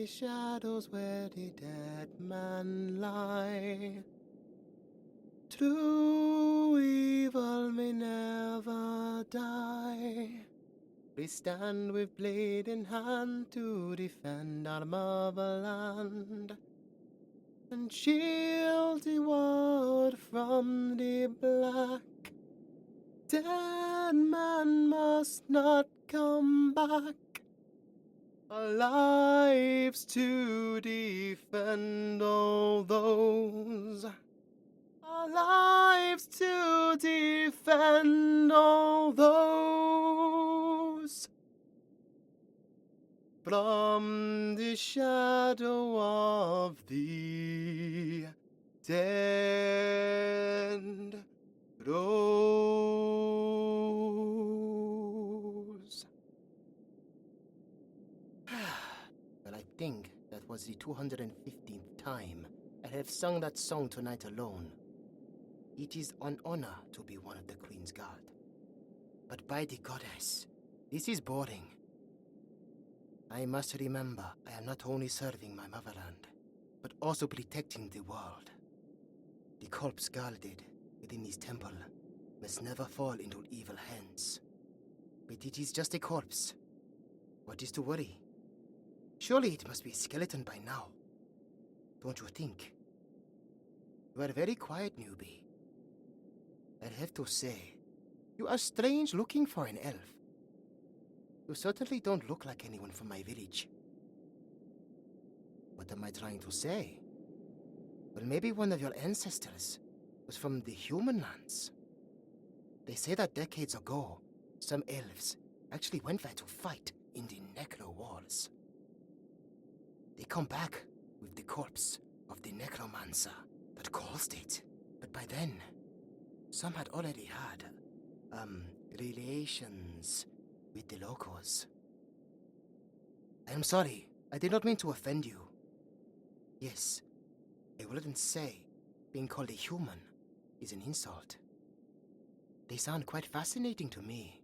the shadows where the dead man lie. True evil may never die. We stand with blade in hand to defend our motherland and shield the world from the black. Dead man must not come back. Our lives to defend all those. Our lives to defend all those. From the shadow of the dead rose. Well, I think that was the 215th time I have sung that song tonight alone. It is an honor to be one of the Queen's Guard. But by the goddess, this is boring. I must remember I am not only serving my motherland, but also protecting the world. The corpse guarded within this temple must never fall into evil hands. But it is just a corpse. What is to worry? Surely it must be a skeleton by now. Don't you think? You are very quiet, newbie. I'd have to say, you are strange looking for an elf. You certainly don't look like anyone from my village. What am I trying to say? Well, maybe one of your ancestors was from the human lands. They say that decades ago, some elves actually went there to fight in the Necro Wars. They come back with the corpse of the Necromancer that caused it. But by then, some had already had, relations with the locals. I am sorry, I did not mean to offend you. Yes, I wouldn't say being called a human is an insult. They sound quite fascinating to me.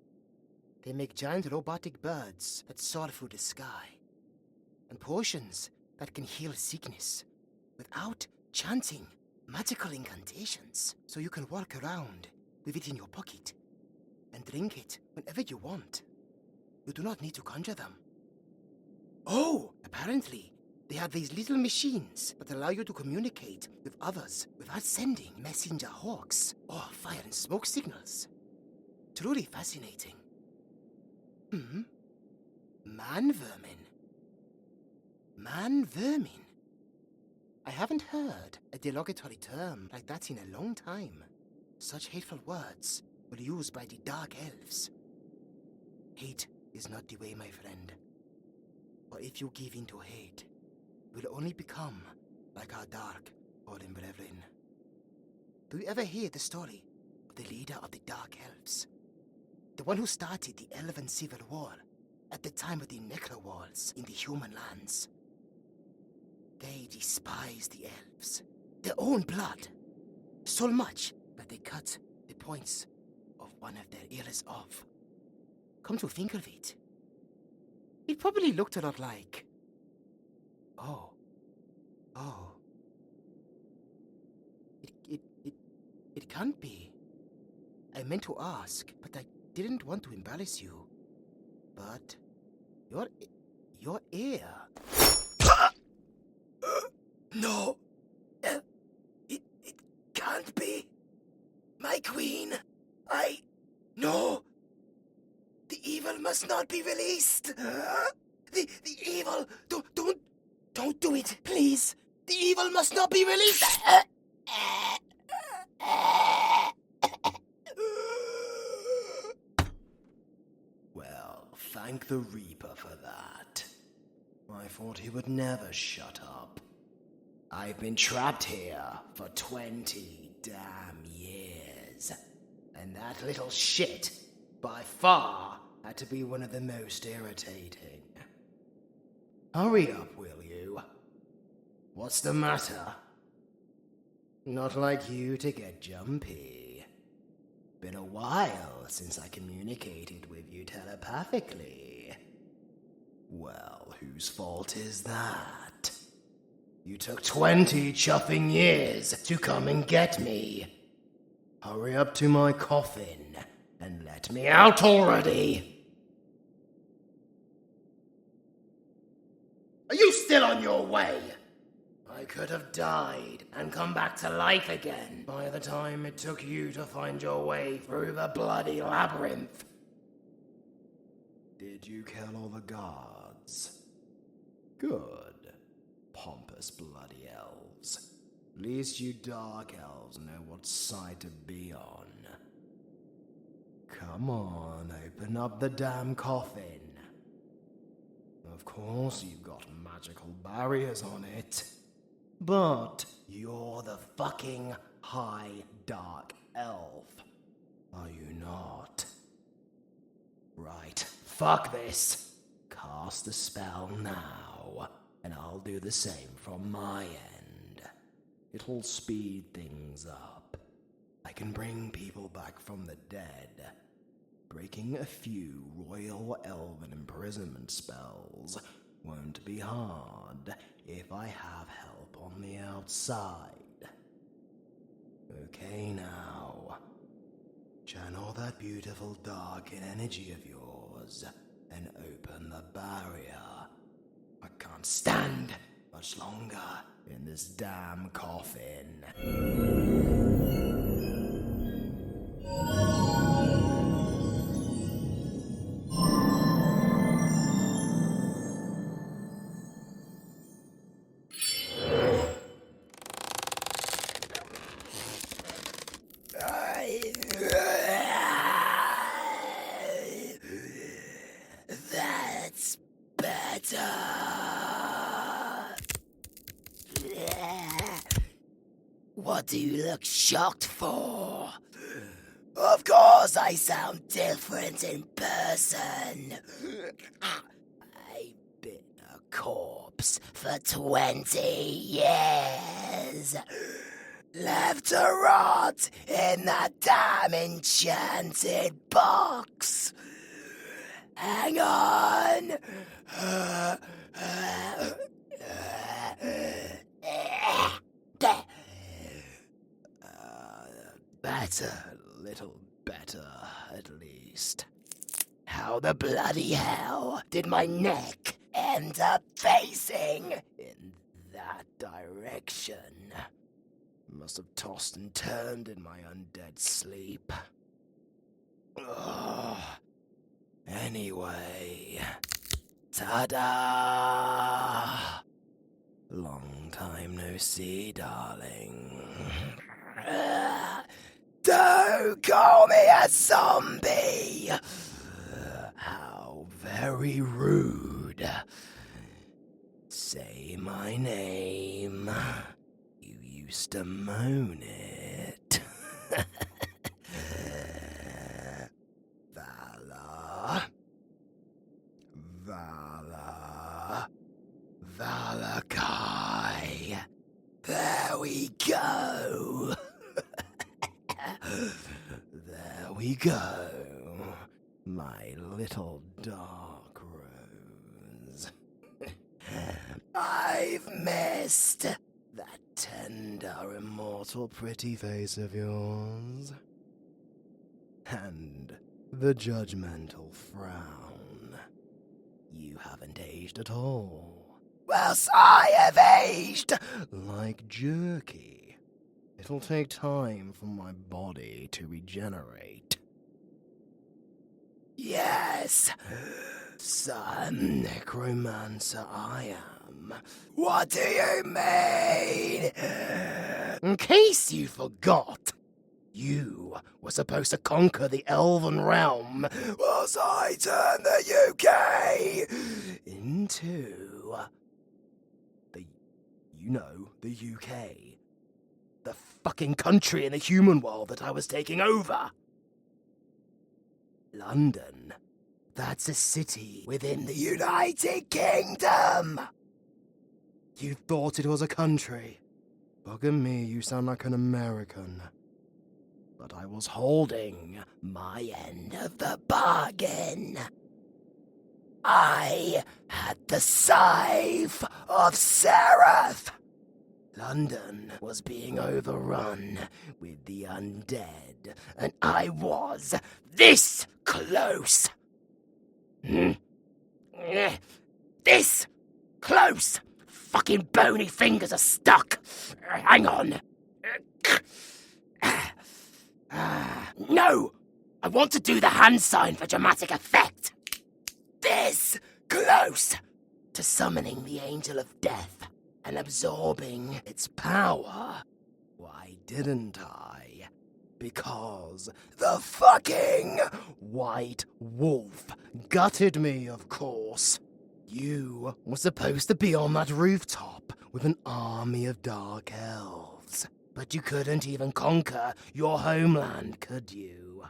They make giant robotic birds that soar through the sky, and potions that can heal sickness without chanting magical incantations, so you can walk around with it in your pocket and drink it whenever you want. You do not need to conjure them. Oh, apparently, they have these little machines that allow you to communicate with others without sending messenger hawks or fire and smoke signals. Truly fascinating. Man vermin. Man vermin. I haven't heard a derogatory term like that in a long time. Such hateful words were used by the Dark Elves. Hate is not the way, my friend. For if you give in to hate, you will only become like our dark fallen brethren. Do you ever hear the story of the leader of the Dark Elves? The one who started the Elven Civil War at the time of the Necro Wars in the human lands. They despise the elves, their own blood, so much that they cut the points of one of their ears off. Come to think of it, it probably looked a lot like... Oh. It can't be. I meant to ask, but I didn't want to embarrass you. But your ear... No, it can't be. My queen, no. The evil must not be released. The evil, don't do it, please. The evil must not be released. Well, thank the Reaper for that. I thought he would never shut up. I've been trapped here for 20 damn years. And that little shit, by far, had to be one of the most irritating. Hurry up, will you? What's the matter? Not like you to get jumpy. Been a while since I communicated with you telepathically. Well, whose fault is that? You took 20 chuffing years to come and get me. Hurry up to my coffin and let me out already. Are you still on your way? I could have died and come back to life again by the time it took you to find your way through the bloody labyrinth. Did you kill all the guards? Good. Pompous bloody elves. At least you dark elves know what side to be on. Come on, open up the damn coffin. Of course you've got magical barriers on it. But you're the fucking high dark elf, are you not? Right, fuck this. Cast the spell now, and I'll do the same from my end. It'll speed things up. I can bring people back from the dead. Breaking a few royal elven imprisonment spells won't be hard if I have help on the outside. Okay now. Channel that beautiful dark energy of yours and open the barrier. I can't stand much longer in this damn coffin. That's better. What do you look shocked for? Of course I sound different in person. I've been a corpse for 20 years. Left to rot in that damn enchanted box. Hang on. Better, little better, at least. How the bloody hell did my neck end up facing in that direction? Must have tossed and turned in my undead sleep. Ugh. Anyway, ta-da! Long time no see, darling. Don't call me a zombie! How very rude. Say my name. You used to moan it. Valakie. There we go. There we go. My little dark rose. I've missed that tender, immortal, pretty face of yours. And the judgmental frown. You haven't aged at all. Whilst I have aged like jerky. It'll take time for my body to regenerate. Yes, some necromancer I am. What do you mean? In case you forgot, you were supposed to conquer the elven realm, whilst I turned the UK into the UK. The fucking country in the human world that I was taking over. London. That's a city within the United Kingdom. You thought it was a country. Bugger me, you sound like an American. But I was holding my end of the bargain. I had the scythe of Seraph. London was being overrun with the undead, and I was this close. This close. Fucking bony fingers are stuck. Hang on. No! I want to do the hand sign for dramatic effect. This close to summoning the Angel of Death and absorbing its power. Why didn't I? Because the fucking White Wolf gutted me, of course. You were supposed to be on that rooftop with an army of dark elves. But you couldn't even conquer your homeland, could you?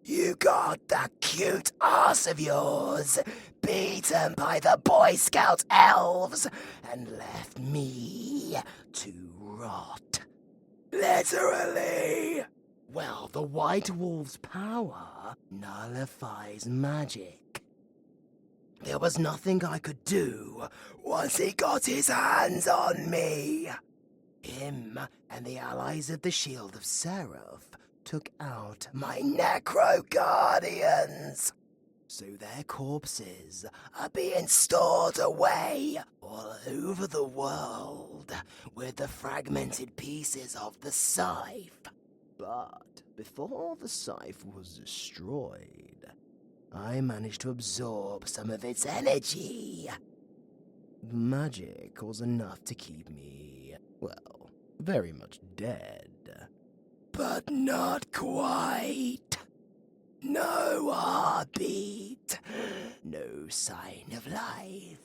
You got that cute ass of yours beaten by the Boy Scout elves and left me to rot. Literally. Well, the White Wolf's power nullifies magic. There was nothing I could do once he got his hands on me. Him and the allies of the Shield of Seraph took out my Necro Guardians. So their corpses are being stored away all over the world with the fragmented pieces of the scythe. But before the scythe was destroyed, I managed to absorb some of its energy. The magic was enough to keep me, well, very much dead. But not quite. No heartbeat, no sign of life.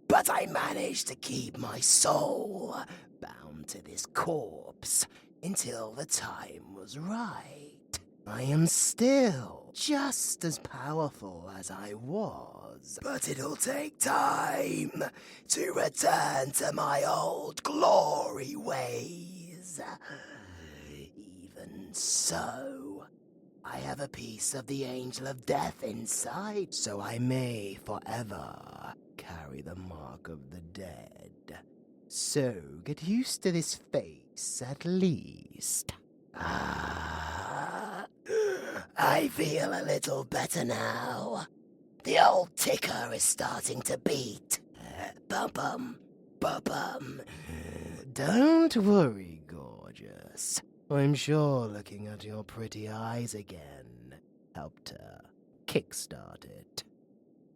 But I managed to keep my soul bound to this corpse until the time was right. I am still just as powerful as I was, but it'll take time to return to my old glory ways. Even so, I have a piece of the Angel of Death inside, so I may forever carry the mark of the dead. So get used to this face, at least. I feel a little better now. The old ticker is starting to beat. Bum-bum, bum-bum. Don't worry, gorgeous. I'm sure looking at your pretty eyes again helped kickstart it.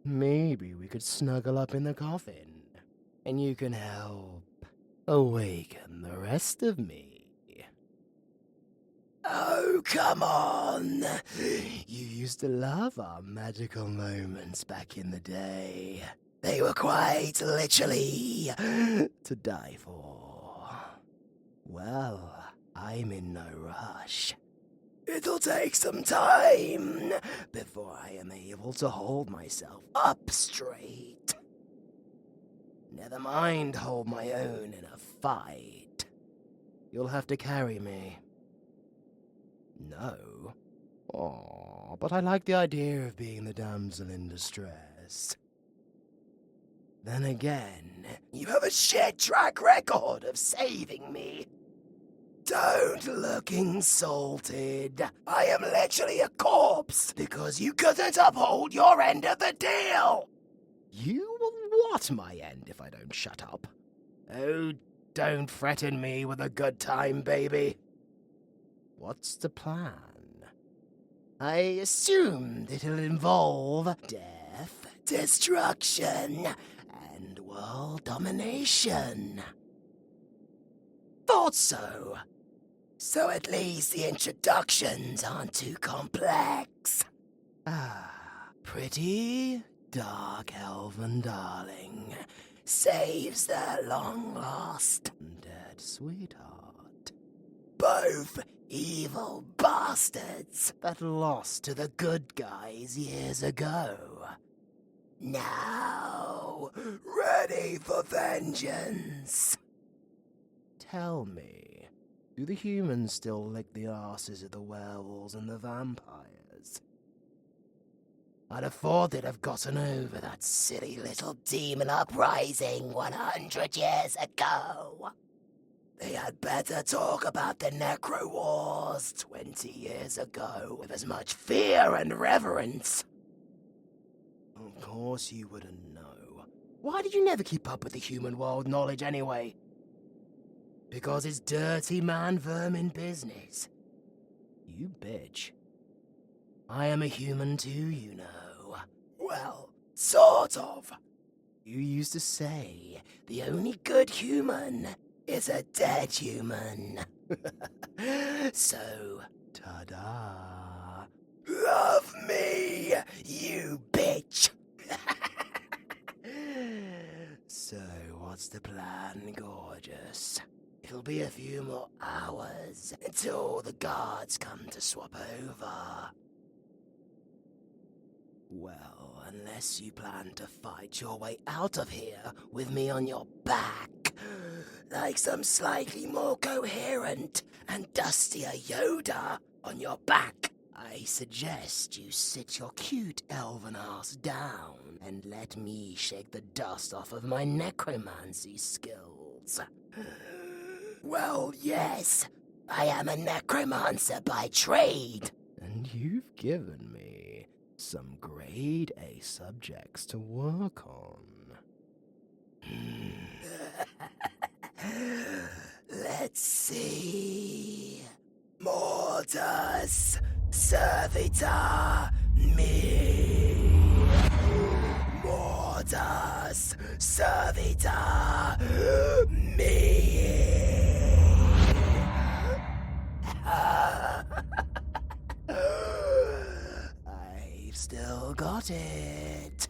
Maybe we could snuggle up in the coffin, and you can help awaken the rest of me. Oh, come on. You used to love our magical moments back in the day. They were quite literally to die for. Well, I'm in no rush. It'll take some time before I am able to hold myself up straight. Never mind hold my own in a fight. You'll have to carry me. No? Aw, but I like the idea of being the damsel in distress. Then again, you have a shit track record of saving me. Don't look insulted. I am literally a corpse because you couldn't uphold your end of the deal. You will what my end if I don't shut up? Oh, don't threaten me with a good time, baby. What's the plan? I assumed it'll involve death, destruction, and world domination. Thought so. So at least the introductions aren't too complex. Pretty dark elven darling saves their long-lost dead sweetheart. Both evil bastards that lost to the good guys years ago. Now, ready for vengeance. Tell me, do the humans still lick the asses of the werewolves and the vampires? I'd have thought they'd have gotten over that silly little demon uprising 100 years ago. They had better talk about the Necro Wars 20 years ago with as much fear and reverence. Of course you wouldn't know. Why did you never keep up with the human world knowledge anyway? Because it's dirty man-vermin business. You bitch. I am a human too, you know. Well, sort of. You used to say the only good human is a dead human. So, ta-da. Love me, you bitch. So, what's the plan, gorgeous? It'll be a few more hours until the guards come to swap over. Well, unless you plan to fight your way out of here with me on your back, like some slightly more coherent and dustier Yoda on your back, I suggest you sit your cute elven ass down and let me shake the dust off of my necromancy skills. Well, yes, I am a necromancer by trade. And you've given me some grade A subjects to work on. Let's see. Mortis servita me. Mortis servita me. I've still got it.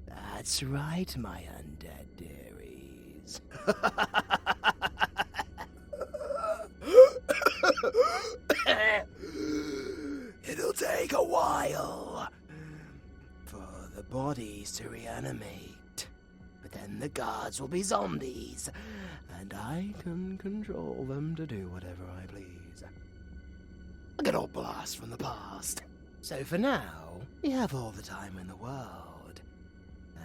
That's right, my undead dearies. It'll take a while for the bodies to reanimate, but then the guards will be zombies, and I can control them to do whatever I please. A good old blast from the past. So for now, we have all the time in the world.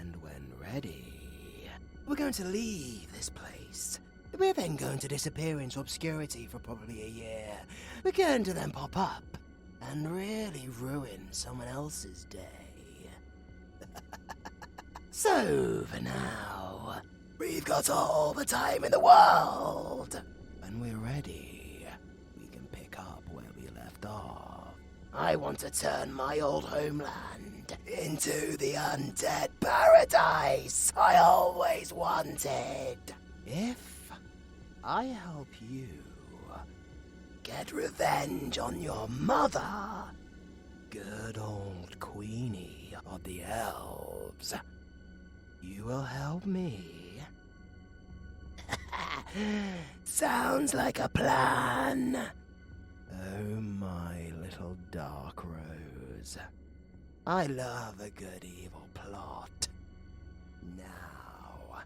And when ready, we're going to leave this place. We're then going to disappear into obscurity for probably a year. We're going to then pop up and really ruin someone else's day. So, for now, we've got all the time in the world. When we're ready, we can pick up where we left off. I want to turn my old homeland into the undead paradise I always wanted. If I help you get revenge on your mother, good old Queenie of the Elves, you will help me. Sounds like a plan. Oh, my little dark rose. I love a good evil plot. Now,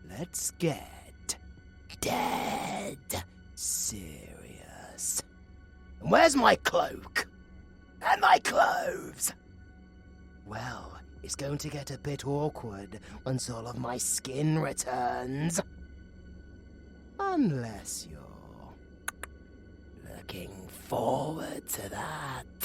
let's get dead serious. Where's my cloak? And my clothes? Well, it's going to get a bit awkward once all of my skin returns. Unless you're looking forward to that.